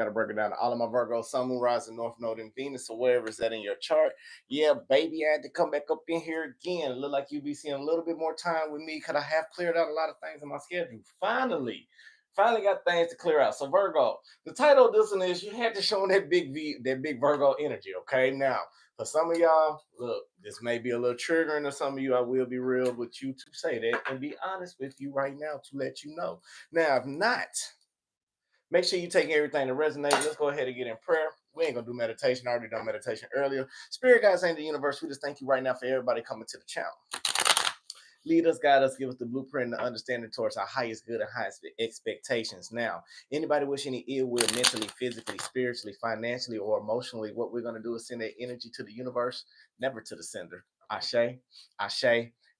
got to break it down to all of my Virgos, Sun, Moon, Rising, North Node, and Venus, or wherever is that in your chart. Yeah, baby, I had to come back up in here again. It look like you be seeing a little bit more time with me because I have cleared out a lot of things in my schedule. Finally got things to clear out. So Virgo, the title of this one is you had to show that that big Virgo energy. Okay, now for some of y'all, look, this may be a little triggering to some of you. I will be real with you to say that and be honest with you right now to let you know. Now, if not, make sure you're taking everything to resonate. Let's go ahead and get in prayer. We ain't gonna do meditation. I already done meditation earlier. Spirit guys ain't the universe. We just thank you right now for everybody coming to the channel. Lead us, guide us, give us the blueprint and the understanding towards our highest good and highest expectations. Now, anybody wish any ill will mentally, physically, spiritually, financially, or emotionally, what we're gonna do is send that energy to the universe, never to the sender. Ashe,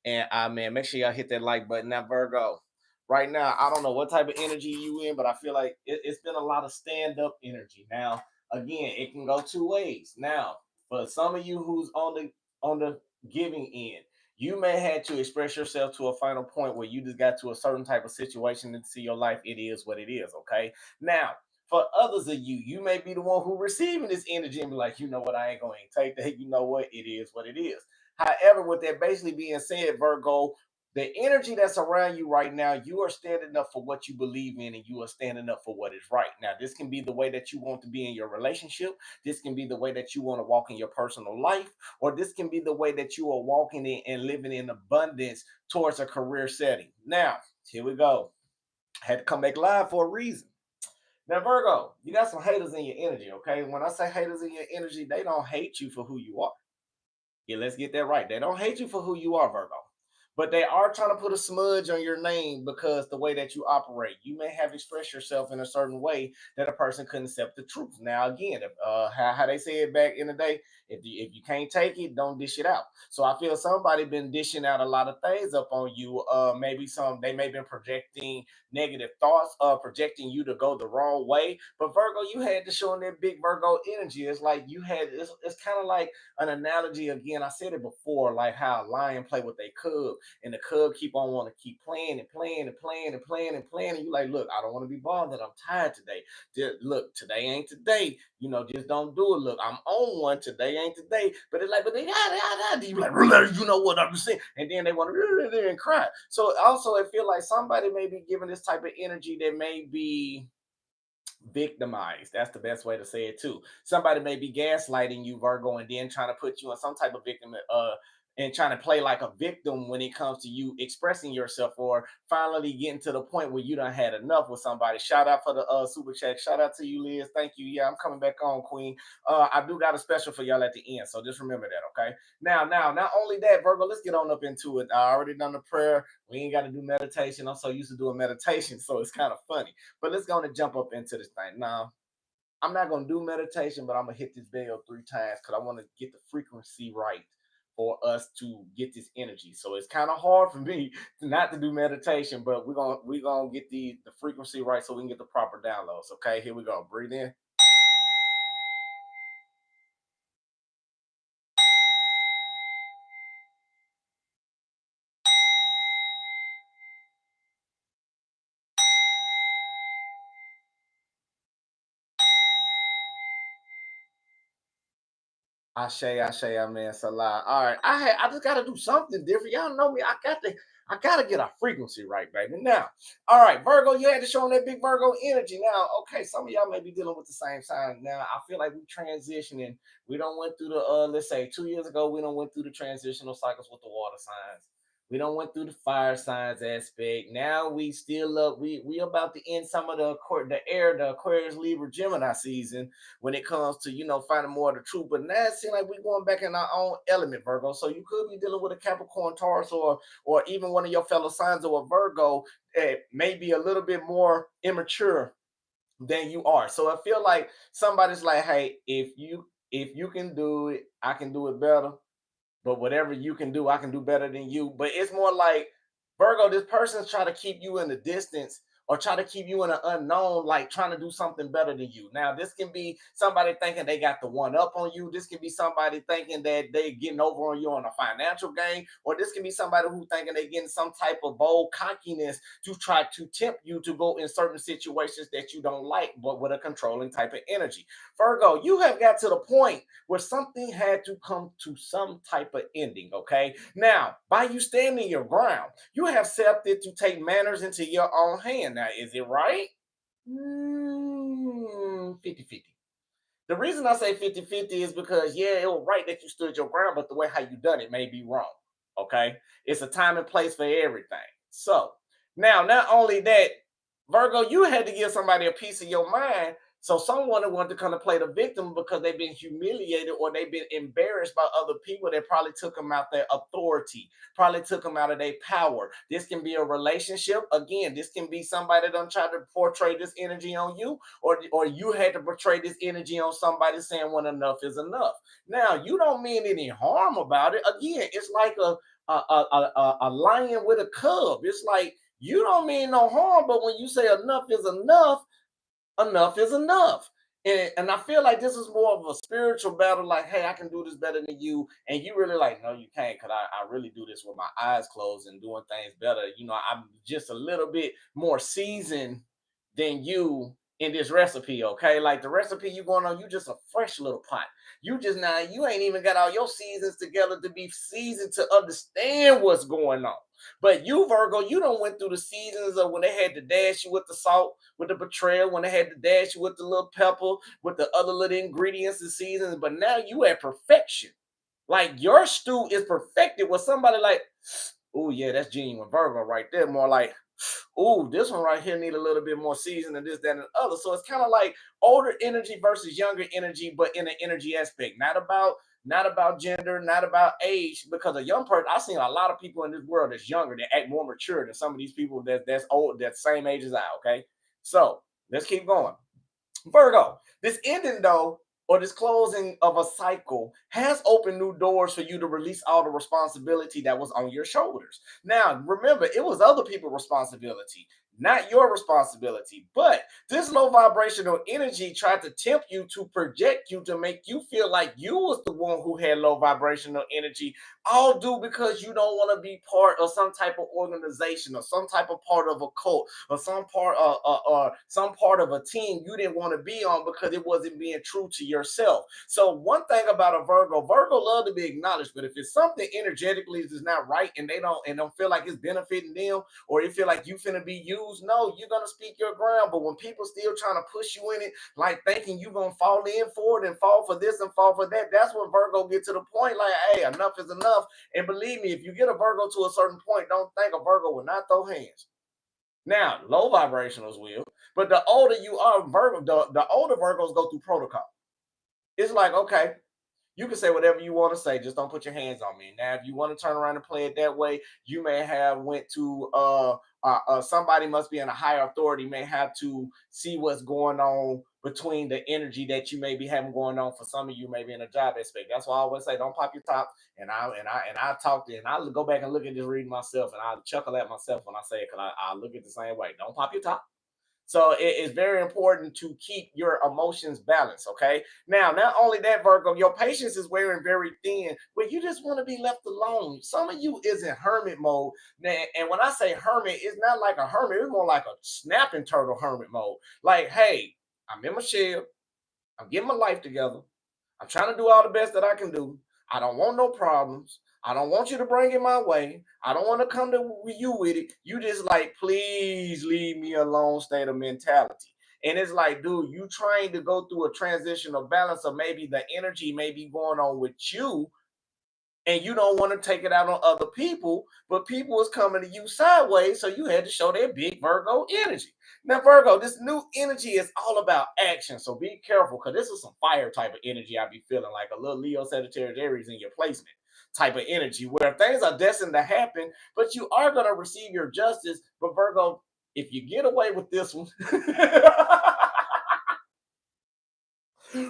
and amen. Make sure y'all hit that like button. Now, Virgo, right now, I don't know what type of energy you in, but I feel like it's been a lot of stand-up energy. Now, again, it can go two ways. Now, for some of you who's on the giving end, you may have to express yourself to a final point where you just got to a certain type of situation and see your life. It is what it is. Okay. Now, for others of you, you may be the one who receiving this energy and be like, you know what, I ain't going to take that. You know what, it is what it is. However, with that basically being said, Virgo, the energy that's around you right now, you are standing up for what you believe in and you are standing up for what is right. Now, this can be the way that you want to be in your relationship. This can be the way that you want to walk in your personal life, or this can be the way that you are walking in and living in abundance towards a career setting. Now, here we go. I had to come back live for a reason. Now, Virgo, you got some haters in your energy, okay? When I say haters in your energy, they don't hate you for who you are. Yeah, let's get that right. They don't hate you for who you are, Virgo. But they are trying to put a smudge on your name because the way that you operate, you may have expressed yourself in a certain way that a person couldn't accept the truth. Now, again, how they say it back in the day, if you can't take it, don't dish it out. So I feel somebody been dishing out a lot of things up on you. Maybe they may have been projecting negative thoughts, projecting you to go the wrong way. But Virgo, you had to show in that big Virgo energy. It's like it's kind of like an analogy again. I said it before, like how a lion play with their cub, and the cub keep on want to keep playing and playing and playing and playing and playing. And you like, look, I don't want to be bothered. I'm tired today. Look, today ain't today. Just don't do it. Look, I'm on one. Today ain't today. But it's like, but they you like, you know what I'm saying? And then they want to and cry. So also, I feel like somebody may be giving this type of energy that may be victimized. That's the best way to say it too. Somebody may be gaslighting you, Virgo, and then trying to put you in some type of victim and trying to play like a victim when it comes to you expressing yourself or finally getting to the point where you done had enough with somebody. Shout out for the super chat. Shout out to you, Liz. Thank you. Yeah, I'm coming back on, Queen. I do got a special for y'all at the end, so just remember that, okay? Now, not only that, Virgo, let's get on up into it. I already done the prayer. We ain't got to do meditation. I'm so used to doing meditation, so it's kind of funny. But let's go and jump up into this thing. Now, I'm not going to do meditation, but I'm going to hit this bell 3 times because I want to get the frequency right for us to get this energy. So it's kind of hard for me not to do meditation, but we're gonna get the frequency right so we can get the proper downloads. Okay, here we go. Breathe in. Ashe, amen, salah. All right, I just gotta do something different. Y'all know me. I gotta get our frequency right, baby. Now, all right, Virgo, you had to show that big Virgo energy. Now, okay, some of y'all may be dealing with the same sign. Now, I feel like we transitioning. We don't went through the let's say 2 years ago, we don't went through the transitional cycles with the water signs. We don't went through the fire signs aspect. Now we still up. We about to end some of the Aquarius, Libra, Gemini season when it comes to finding more of the truth. But now it seems like we're going back in our own element, Virgo. So you could be dealing with a Capricorn, Taurus, or even one of your fellow signs or a Virgo that may be a little bit more immature than you are. So I feel like somebody's like, hey, if you can do it, I can do it better. But whatever you can do, I can do better than you. But it's more like, Virgo, this person's trying to keep you in the distance or try to keep you in an unknown, like trying to do something better than you. Now, this can be somebody thinking they got the one up on you. This can be somebody thinking that they're getting over on you on a financial gain, or this can be somebody who thinking they're getting some type of bold cockiness to try to tempt you to go in certain situations that you don't like, but with a controlling type of energy. Virgo, you have got to the point where something had to come to some type of ending. Okay. Now, by you standing your ground, you have accepted to take manners into your own hand. Now, is it right? 50-50. The reason I say 50-50 is because, yeah, it was right that you stood your ground, but the way how you done it may be wrong. Okay. It's a time and place for everything. So now, not only that, Virgo, you had to give somebody a piece of your mind. So someone that wanted to kind of play the victim because they've been humiliated or they've been embarrassed by other people that probably took them out their authority, probably took them out of their power. This can be a relationship. Again, this can be somebody that don't try to portray this energy on you, or you had to portray this energy on somebody saying when enough is enough. Now, you don't mean any harm about it. Again, it's like a lion with a cub. It's like you don't mean no harm, but when you say enough is enough, enough is enough. And I feel like this is more of a spiritual battle. Like, hey, I can do this better than you, and you really like, no, you can't, because I really do this with my eyes closed and doing things better. I'm just a little bit more seasoned than you in this recipe. Okay, like the recipe you going on, you just a fresh little pot. You just now, you ain't even got all your seasons together to be seasoned to understand what's going on. But you, Virgo, you don't went through the seasons of when they had to dash you with the salt, with the betrayal, when they had to dash you with the little pepper, with the other little ingredients and seasons. But now you at perfection. Like your stew is perfected with somebody like, oh yeah, that's genuine Virgo right there. More like, oh, this one right here need a little bit more season than this, that, and the other. So it's kind of like older energy versus younger energy, but in an energy aspect, not about gender, not about age. Because a young person, I've seen a lot of people in this world that's younger that act more mature than some of these people that's old, that's same age as I. Okay, so let's keep going. Virgo, this ending though, or this closing of a cycle has opened new doors for you to release all the responsibility that was on your shoulders. Now, remember, it was other people's responsibility, not your responsibility. But this low vibrational energy tried to tempt you to project you to make you feel like you was the one who had low vibrational energy, all due because you don't want to be part of some type of organization or some type of part of a cult or some part of a team you didn't want to be on because it wasn't being true to yourself. So one thing about a Virgo love to be acknowledged, but if it's something energetically is not right and they don't feel like it's benefiting them, or you feel like you finna be used, no, you're gonna speak your ground. But when people still trying to push you in it, like thinking you gonna fall in for it and fall for this and fall for that, that's when Virgo get to the point like, hey, enough is enough. And believe me, if you get a Virgo to a certain point, don't think a Virgo will not throw hands. Now, low vibrationals will, but the older you are, Virgo, the older Virgos go through protocol. It's like, okay, you can say whatever you want to say, just don't put your hands on me. Now, if you want to turn around and play it that way, you may have went to somebody must be in a higher authority, may have to see what's going on between the energy that you may be having going on. For some of you, maybe in a job aspect. That's why I always say, don't pop your top. And I talk to, and I go back and look at this reading myself, and I chuckle at myself when I say it because I look at the same way. Don't pop your top. So it is very important to keep your emotions balanced. Okay. Now, not only that, Virgo, your patience is wearing very thin, but you just want to be left alone. Some of you is in hermit mode. Now, and when I say hermit, it's not like a hermit, it's more like a snapping turtle hermit mode. Like, hey, I'm in my shell, I'm getting my life together. I'm trying to do all the best that I can do. I don't want no problems. I don't want you to bring it my way. I don't want to come to you with it. You just like, please leave me alone state of mentality. And it's like, dude, you trying to go through a transitional balance of maybe the energy may be going on with you, and you don't want to take it out on other people, but people is coming to you sideways, so you had to show their big Virgo energy. Now, Virgo, this new energy is all about action, so be careful because this is some fire type of energy. I be feeling like a little Leo, Sagittarius, Aries in your placement type of energy where things are destined to happen, but you are going to receive your justice. But Virgo, if you get away with this one,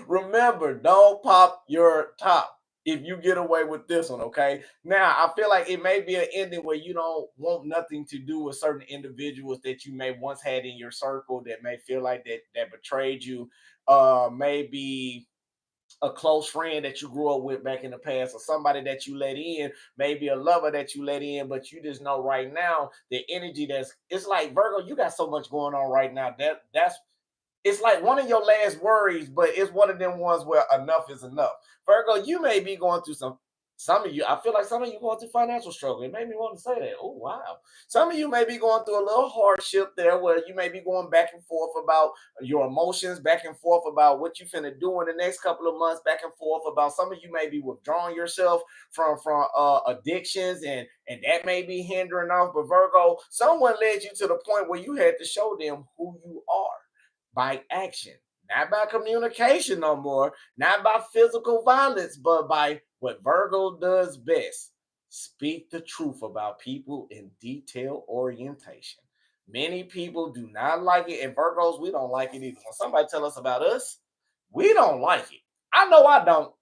remember, don't pop your top. if you get away with this one, okay? Now, I feel like it may be an ending where you don't want nothing to do with certain individuals that you may once had in your circle that may feel like that betrayed you. Maybe a close friend that you grew up with back in the past, or somebody that you let in, maybe a lover that you let in, but you just know right now the energy that's it's like Virgo, you got so much going on right now. That's it's like one of your last worries, but it's one of them ones where enough is enough. Virgo, you may be going through some of you, I feel like some of you going through financial struggle. It made me want to say that. Oh wow. Some of you may be going through a little hardship there where you may be going back and forth about your emotions, back and forth about what you finna do in the next couple of months, back and forth about some of you may be withdrawing yourself from addictions and that may be hindering off. But Virgo, someone led you to the point where you had to show them who you are by action, not by communication no more, not by physical violence, but by what Virgo does best: speak the truth about people in detail orientation. Many people do not like it, and Virgos, we don't like it either. When somebody tell us about us, we don't like it. I know I don't,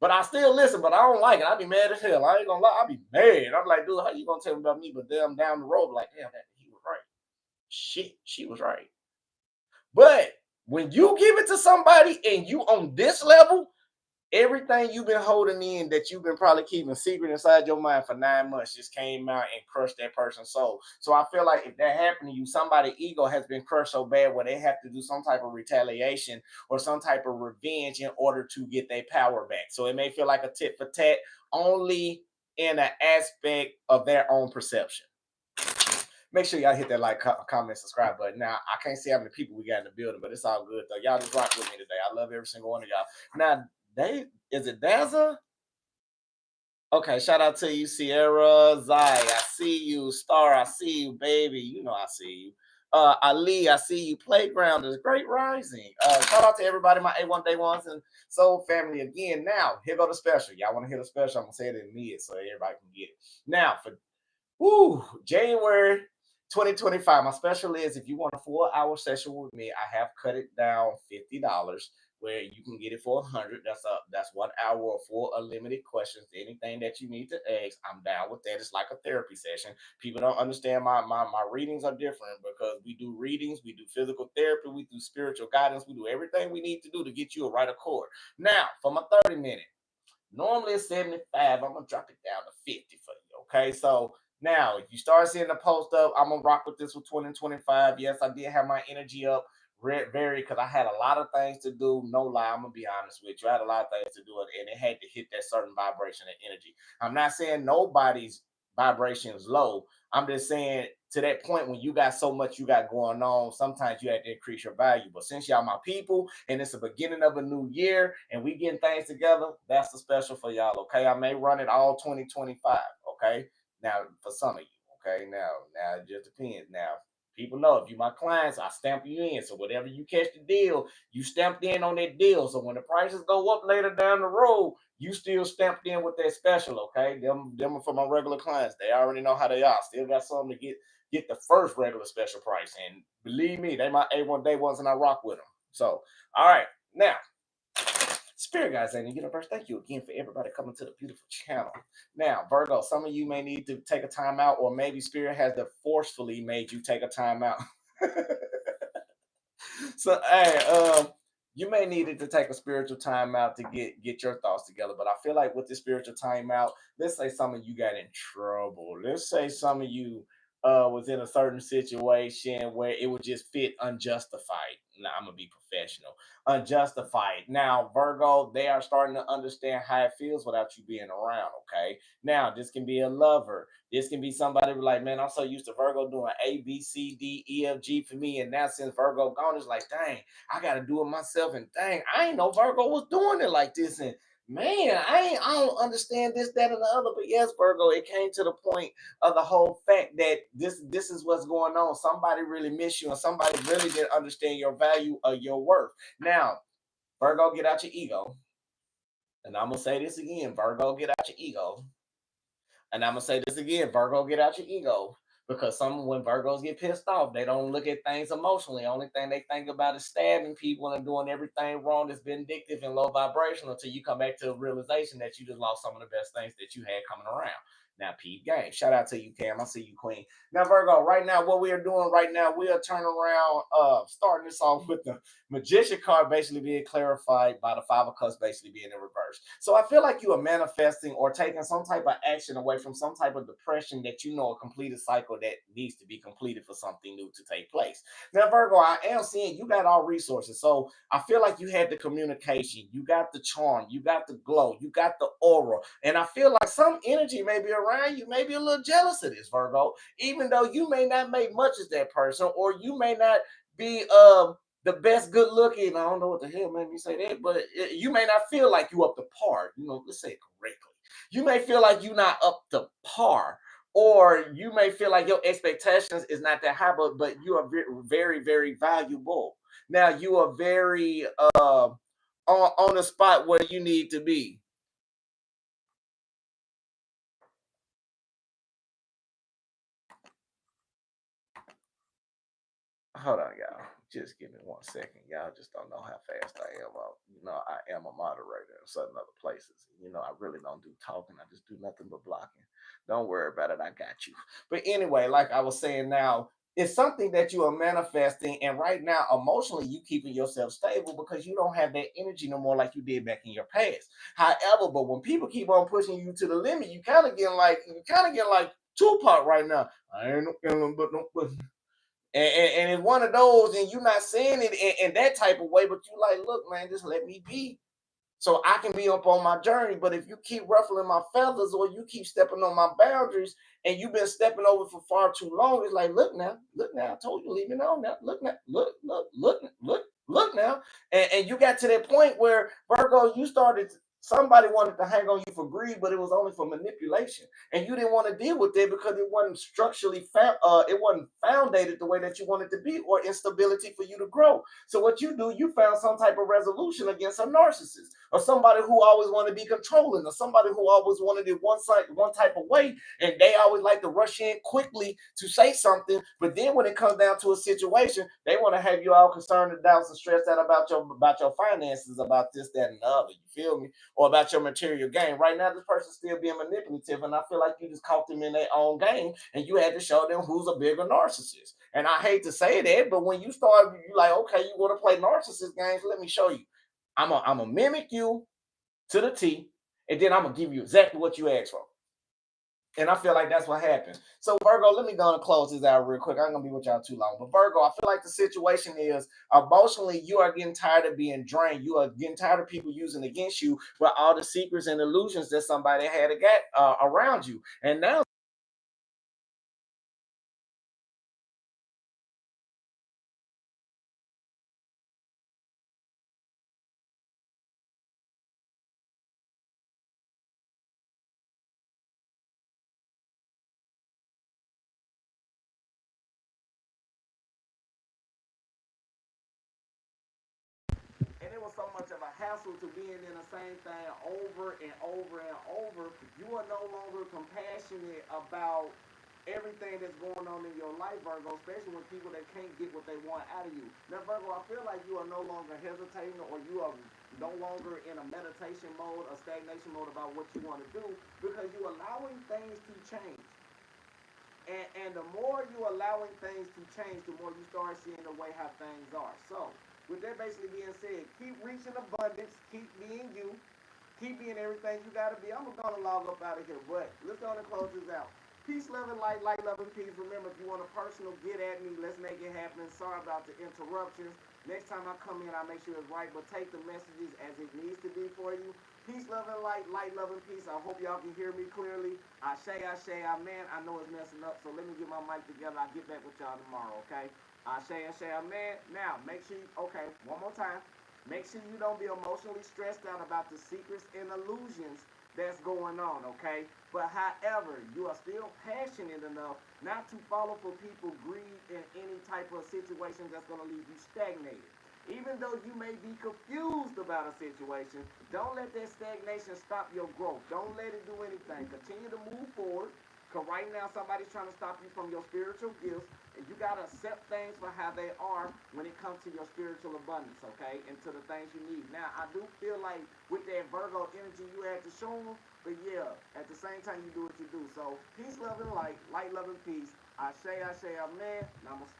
but I still listen, but I don't like it. I be mad as hell. I ain't gonna lie, I be mad. I'm like, dude, how you gonna tell me about me? But damn, down the road, like, damn, that he was right. Shit, she was right. But when you give it to somebody and you on this level, everything you've been holding in that you've been probably keeping secret inside your mind for 9 months just came out and crushed that person's soul. So I feel like if that happened to you, somebody's ego has been crushed so bad where they have to do some type of retaliation or some type of revenge in order to get their power back. So it may feel like a tit for tat only in an aspect of their own perception. Make sure y'all hit that like, comment, subscribe button. Now, I can't see how many people we got in the building, but it's all good though. Y'all just rock with me today. I love every single one of y'all. Now, is it Daza? Okay, shout out to you, Sierra Zai. I see you, Star. I see you, baby. You know I see you. Ali, I see you. Playground is great rising. Shout out to everybody, my A1 Day Ones and Soul family again. Now, here go the special. Y'all want to hear the special? I'm gonna say it in mid so everybody can get it. Now, for January 2025. My special is if you want a 4 hour session with me, I have cut it down $50 where you can get it for 100. That's 1 hour of full unlimited questions. Anything that you need to ask, I'm down with that. It's like a therapy session. People don't understand my readings are different because we do readings, we do physical therapy, we do spiritual guidance, we do everything we need to do to get you a right accord. Now, for my 30 minute. Normally it's 75. I'm gonna drop it down to 50 for you. Okay. So now if you start seeing the post up, I'm gonna rock with this for 2025. Yes, I did have my energy up very because I had a lot of things to do. No lie, I'm gonna be honest with you. I had a lot of things to do and it had to hit that certain vibration and energy. I'm not saying nobody's vibration is low. I'm just saying to that point when you got so much you got going on, sometimes you have to increase your value. But since y'all my people and it's the beginning of a new year and we getting things together, that's the special for y'all. Okay, I may run it all 2025. Okay, now for some of you. Okay, now it just depends. Now people know if you my clients, I stamp you in. So whatever you catch the deal, you stamped in on that deal. So when the prices go up later down the road, you still stamped in with that special. Okay, them are for my regular clients. They already know how they are. Still got something to get the first regular special price. And believe me, they my A1 day ones and I rock with them. So, all right. Now, Spirit guys and the universe, thank you again for everybody coming to the beautiful channel. Now, Virgo, some of you may need to take a time out, or maybe Spirit has forcefully made you take a time out. So, hey, you may need to take a spiritual time out to get your thoughts together. But I feel like with the spiritual time out, let's say some of you got in trouble. Let's say some of you was in a certain situation where it would just fit unjustified. Now I'm gonna be professional. Unjustified. Now, Virgo, they are starting to understand how it feels without you being around. Okay. Now, this can be a lover. This can be somebody like, man, I'm so used to Virgo doing A, B, C, D, E, F, G for me. And now since Virgo gone, it's like, dang, I gotta do it myself. And dang, I ain't know Virgo was doing it like this. And man, I don't understand this, that, and the other. But yes, Virgo, it came to the point of the whole fact that this is what's going on. Somebody really miss you, and somebody really didn't understand your value or your worth. Now, Virgo, get out your ego. And I'm gonna say this again, Virgo, get out your ego. And I'm gonna say this again, Virgo, get out your ego. Because some when Virgos get pissed off, they don't look at things emotionally. Only thing they think about is stabbing people and doing everything wrong that's vindictive and low vibrational until you come back to a realization that you just lost some of the best things that you had coming around. Now, Pete Game. Shout out to you, Cam. I see you, Queen. Now, Virgo, right now, what we are doing right now, we are turning around, starting this off with the Magician card basically being clarified by the Five of Cups basically being in reverse. So I feel like you are manifesting or taking some type of action away from some type of depression that you know a completed cycle that needs to be completed for something new to take place. Now, Virgo, I am seeing you got all resources. So I feel like you had the communication, you got the charm, you got the glow, you got the aura. And I feel like some energy may be around you, maybe a little jealous of this, Virgo, even though you may not make much as that person, or you may not be the best good looking. I don't know what the hell made me say that, but you may not feel like you up to par. You know, let's say it correctly. You may feel like you're not up to par, or you may feel like your expectations is not that high, but you are very, very valuable. Now you are very on the spot where you need to be. Hold on, y'all. Just give me 1 second. Y'all just don't know how fast I am. I am a moderator in certain other places. I really don't do talking. I just do nothing but blocking. Don't worry about it. I got you. But anyway, like I was saying now, it's something that you are manifesting. And right now, emotionally, you keeping yourself stable because you don't have that energy no more like you did back in your past. However, but when people keep on pushing you to the limit, you kind of get like Tupac right now. I ain't no feeling but no pussy. And it's one of those, and you're not saying it in that type of way, but you like, look, man, just let me be so I can be up on my journey. But if you keep ruffling my feathers or you keep stepping on my boundaries and you've been stepping over for far too long, it's like, look now, I told you, leave me alone now. Look now, look now. And you got to that point where Virgo, somebody wanted to hang on you for greed, but it was only for manipulation. And you didn't want to deal with it because it wasn't structurally it wasn't founded the way that you wanted to be, or instability for you to grow. So what you do, you found some type of resolution against a narcissist or somebody who always wanted to be controlling or somebody who always wanted it one type of way, and they always like to rush in quickly to say something. But then when it comes down to a situation, they want to have you all concerned and doubts and stressed out about your finances, about this, that, and the other. You feel me? Or about your material gain. Right now, this person's still being manipulative, and I feel like you just caught them in their own game, and you had to show them who's a bigger narcissist. And I hate to say that, but when you start, you like, okay, you want to play narcissist games? Let me show you. I'm gonna mimic you to the T, and then I'm gonna give you exactly what you asked for. And I feel like that's what happened. So Virgo, let me go and close this out real quick. I'm gonna be with y'all too long. But Virgo, I feel like the situation is emotionally you are getting tired of being drained. You are getting tired of people using against you with all the secrets and illusions that somebody had to get around you. And now and it was so much of a hassle to being in the same thing over and over and over. You are no longer compassionate about everything that's going on in your life, Virgo, especially when people that can't get what they want out of you. Now, Virgo, I feel like you are no longer hesitating, or you are no longer in a meditation mode or stagnation mode about what you want to do, because you're allowing things to change. And the more you allowing things to change, the more you start seeing the way how things are. So, with that basically being said, keep reaching abundance, keep being you, keep being everything you gotta be. I'm gonna log up out of here, but let's go and close this out. Peace, love, and light, love, and peace. Remember, if you want a personal, get at me. Let's make it happen. Sorry about the interruptions. Next time I come in, I'll make sure it's right, but take the messages as it needs to be for you. Peace, love, and light, love, and peace. I hope y'all can hear me clearly. Amen. I know it's messing up, so let me get my mic together. I'll get back with y'all tomorrow, okay? Amen. Now, make sure okay, one more time. Make sure you don't be emotionally stressed out about the secrets and illusions that's going on, okay? But however, you are still passionate enough not to follow for people greed in any type of situation that's going to leave you stagnated. Even though you may be confused about a situation, don't let that stagnation stop your growth. Don't let it do anything. Continue to move forward. Because right now, somebody's trying to stop you from your spiritual gifts, and you got to accept things for how they are when it comes to your spiritual abundance, okay? And to the things you need. Now, I do feel like with that Virgo energy, you had to show them, but yeah, at the same time, you do what you do. So, peace, love, and light, love, and peace. I say, amen. Namaste.